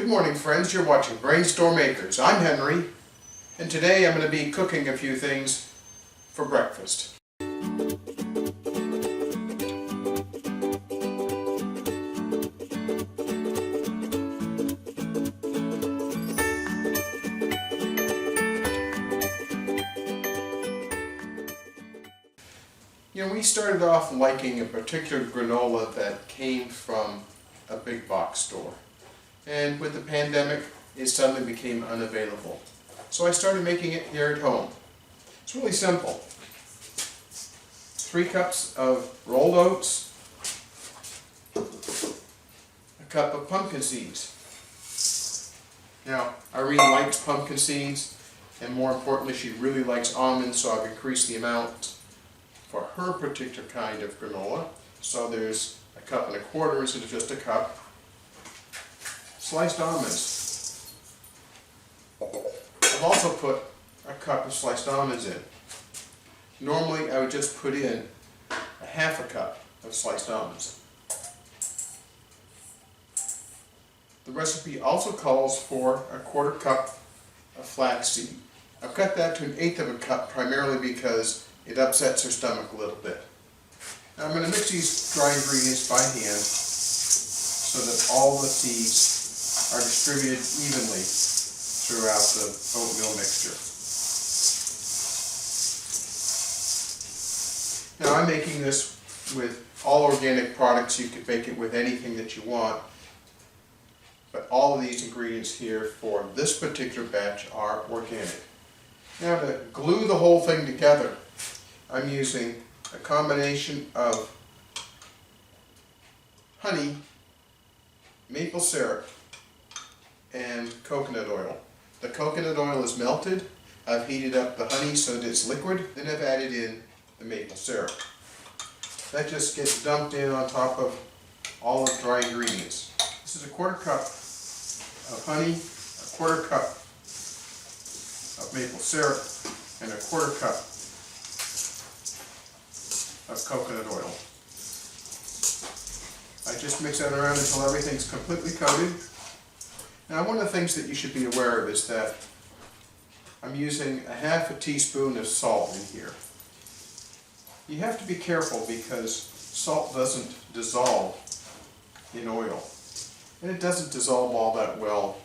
Good morning, friends. You're watching BrainStormAcres. I'm Henry, and today I'm going to be cooking a few things for breakfast. You know, we started off liking a particular granola that came from a big box store. And with the pandemic, it suddenly became unavailable. So I started making it here at home. It's really simple. 3 cups of rolled oats, a cup of pumpkin seeds. Now, Irene likes pumpkin seeds, and more importantly, she really likes almonds, so I've increased the amount for her particular kind of granola. So there's a cup and a quarter instead of just a cup. Sliced almonds. I've also put a cup of sliced almonds in. Normally I would just put in a half a cup of sliced almonds. The recipe also calls for a quarter cup of flax seed. I've cut that to 1/8 of a cup primarily because it upsets her stomach a little bit. Now I'm going to mix these dry ingredients by hand so that all the seeds are distributed evenly throughout the oatmeal mixture. Now I'm making this with all organic products. You could make it with anything that you want, but all of these ingredients here for this particular batch are organic. Now to glue the whole thing together, I'm using a combination of honey, maple syrup, and coconut oil. The coconut oil is melted. I've heated up the honey so that it's liquid, then I've added in the maple syrup. That just gets dumped in on top of all the dry ingredients. This is a quarter cup of honey, a quarter cup of maple syrup, and a quarter cup of coconut oil. I just mix that around until everything's completely coated. Now, one of the things that you should be aware of is that I'm using a half a teaspoon of salt in here. You have to be careful because salt doesn't dissolve in oil, and it doesn't dissolve all that well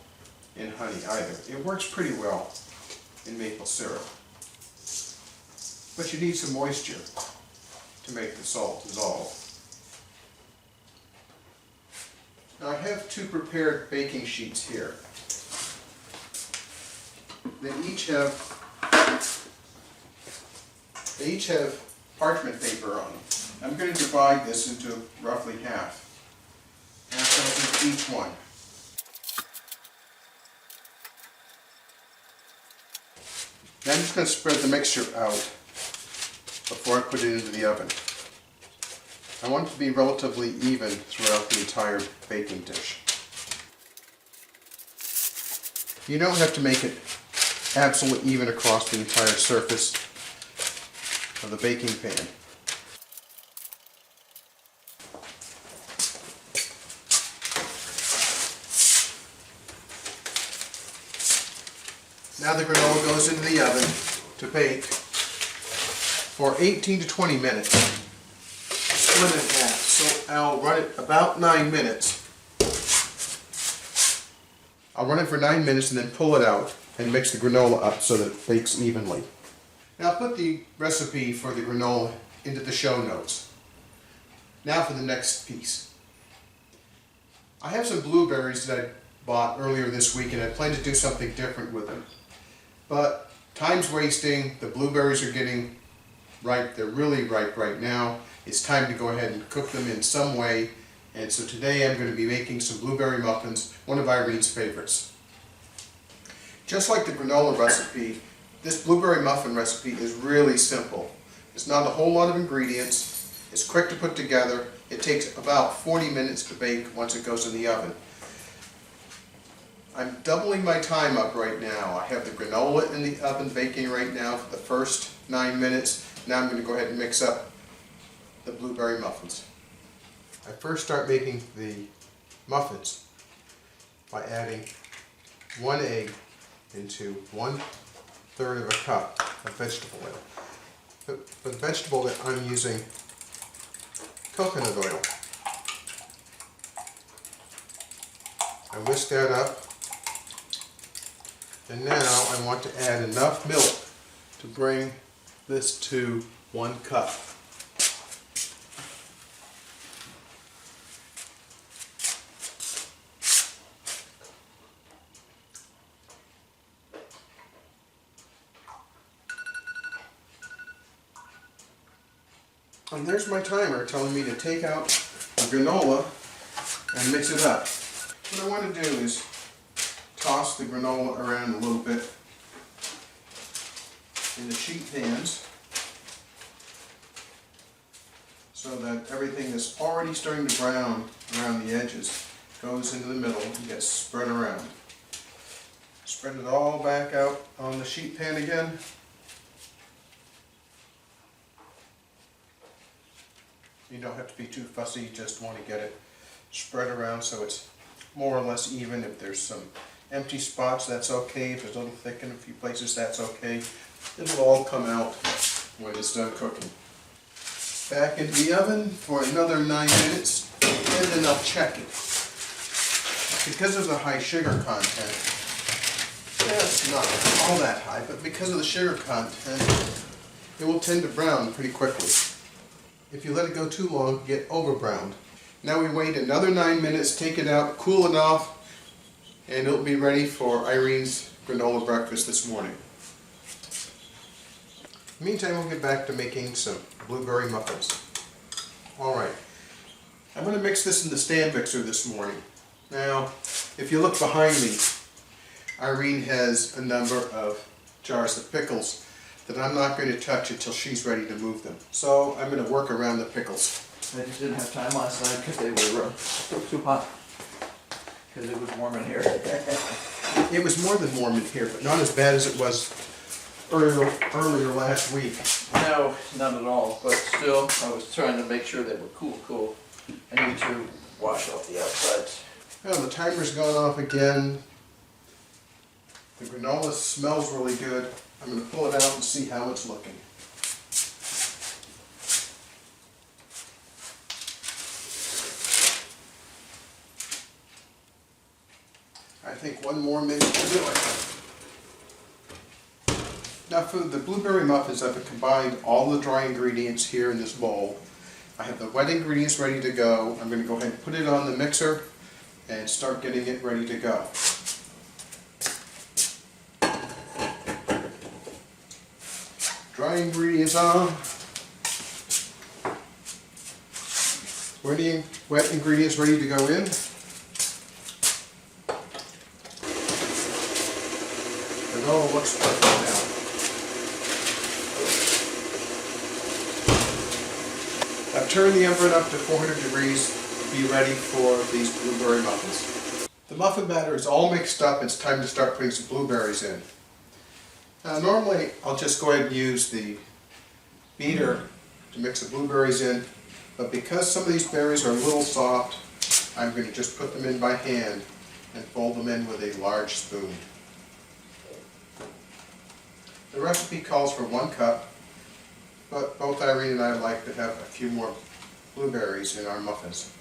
in honey either. It works pretty well in maple syrup, but you need some moisture to make the salt dissolve. Now I have 2 prepared baking sheets here. They each have parchment paper on them. I'm going to divide this into roughly half of each one. Now I'm just going to spread the mixture out before I put it into the oven. I want it to be relatively even throughout the entire baking dish. You don't have to make it absolutely even across the entire surface of the baking pan. Now the granola goes into the oven to bake for 18 to 20 minutes. Split it in half, so I'll run it about 9 minutes. I'll run it for 9 minutes and then pull it out and mix the granola up so that it bakes evenly. Now I'll put the recipe for the granola into the show notes. Now for the next piece. I have some blueberries that I bought earlier this week and I plan to do something different with them. But time's wasting, the blueberries are getting ripe, they're really ripe right now. It's time to go ahead and cook them in some way, and so today I'm going to be making some blueberry muffins, one of Irene's favorites. Just like the granola recipe, this blueberry muffin recipe is really simple. It's not a whole lot of ingredients, it's quick to put together, it takes about 40 minutes to bake once it goes in the oven. I'm doubling my time up right now. I have the granola in the oven baking right now for the first 9 minutes. Now I'm going to go ahead and mix up the blueberry muffins. I first start making the muffins. by adding 1 egg into 1/3 of a cup of vegetable oil. For the vegetable oil, I'm using coconut oil. I whisk that up, and now I want to add enough milk to bring this to 1 cup. And there's my timer telling me to take out the granola and mix it up. What I want to do is toss the granola around a little bit in the sheet pans so that everything that's already starting to brown around the edges goes into the middle and gets spread around. Spread it all back out on the sheet pan again. You don't have to be too fussy, you just want to get it spread around so it's more or less even. If there's some empty spots, that's okay. If it's a little thick in a few places, that's okay. It'll all come out when it's done cooking. Back into the oven for another 9 minutes, and then I'll check it. Because of the high sugar content, it's not all that high, but because of the sugar content, it will tend to brown pretty quickly. If you let it go too long, you get over browned. Now we wait another 9 minutes, take it out, cool it off, and it'll be ready for Irene's granola breakfast this morning. In the meantime, we'll get back to making some blueberry muffins. Alright, I'm going to mix this in the stand mixer this morning. Now, if you look behind me, Irene has a number of jars of pickles that I'm not going to touch until she's ready to move them. So I'm going to work around the pickles. I just didn't have time last night because they were too hot. Because it was warm in here. It was more than warm in here, but not as bad as it was earlier last week. No, not at all. But still, I was trying to make sure they were cool. I need to wash off the outsides. Well, the timer's gone off again. The granola smells really good. I'm going to pull it out and see how it's looking. I think 1 more minute to do it. Now for the blueberry muffins, I've combined all the dry ingredients here in this bowl. I have the wet ingredients ready to go. I'm going to go ahead and put it on the mixer and start getting it ready to go. Dry ingredients on. Wet ingredients ready to go in. It all looks perfect now. I've turned the oven up to 400 degrees to be ready for these blueberry muffins. The muffin batter is all mixed up. It's time to start putting some blueberries in. Now normally I'll just go ahead and use the beater to mix the blueberries in, but because some of these berries are a little soft, I'm going to just put them in by hand and fold them in with a large spoon. The recipe calls for 1 cup, but both Irene and I like to have a few more blueberries in our muffins.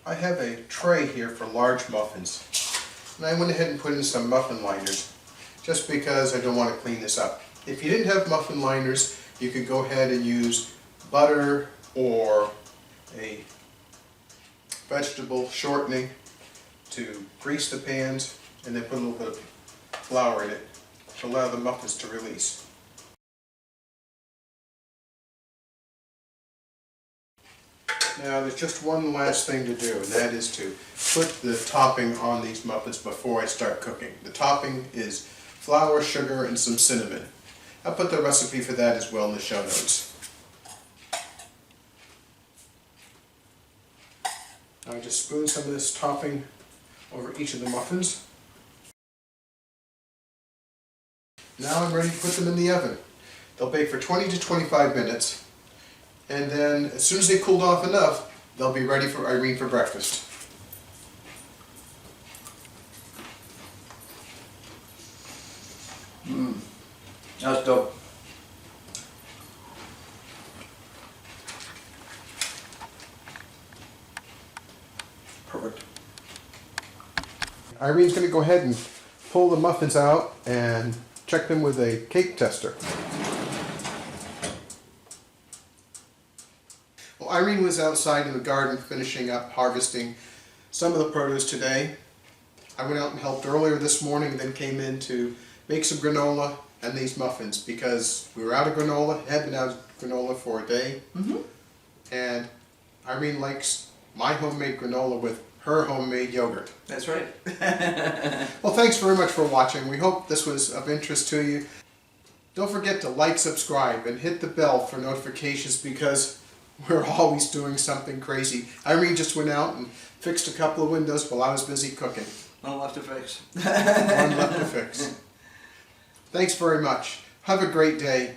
I have a tray here for large muffins, and I went ahead and put in some muffin liners just because I don't want to clean this up. If you didn't have muffin liners, you could go ahead and use butter or a vegetable shortening to grease the pans, and then put a little bit of flour in it to allow the muffins to release. Now there's just one last thing to do, and that is to put the topping on these muffins before I start cooking. The topping is flour, sugar, and some cinnamon. I'll put the recipe for that as well in the show notes. I just spoon some of this topping over each of the muffins. Now I'm ready to put them in the oven. They'll bake for 20 to 25 minutes, and then as soon as they cooled off enough, they'll be ready for Irene for breakfast. That's dope. Perfect. Irene's going to go ahead and pull the muffins out and check them with a cake tester. Well, Irene was outside in the garden finishing up harvesting some of the produce today. I went out and helped earlier this morning and then came in to make some granola and these muffins because we were out of granola, had been out of granola for a day. And Irene likes my homemade granola with her homemade yogurt. That's right. Well, thanks very much for watching. We hope this was of interest to you. Don't forget to like, subscribe, and hit the bell for notifications because we're always doing something crazy. Irene just went out and fixed a couple of windows while I was busy cooking. One left to fix. One left to fix. Thanks very much. Have a great day.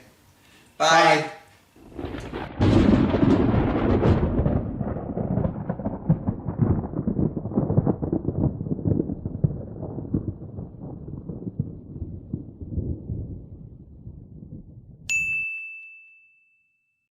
Bye. Bye.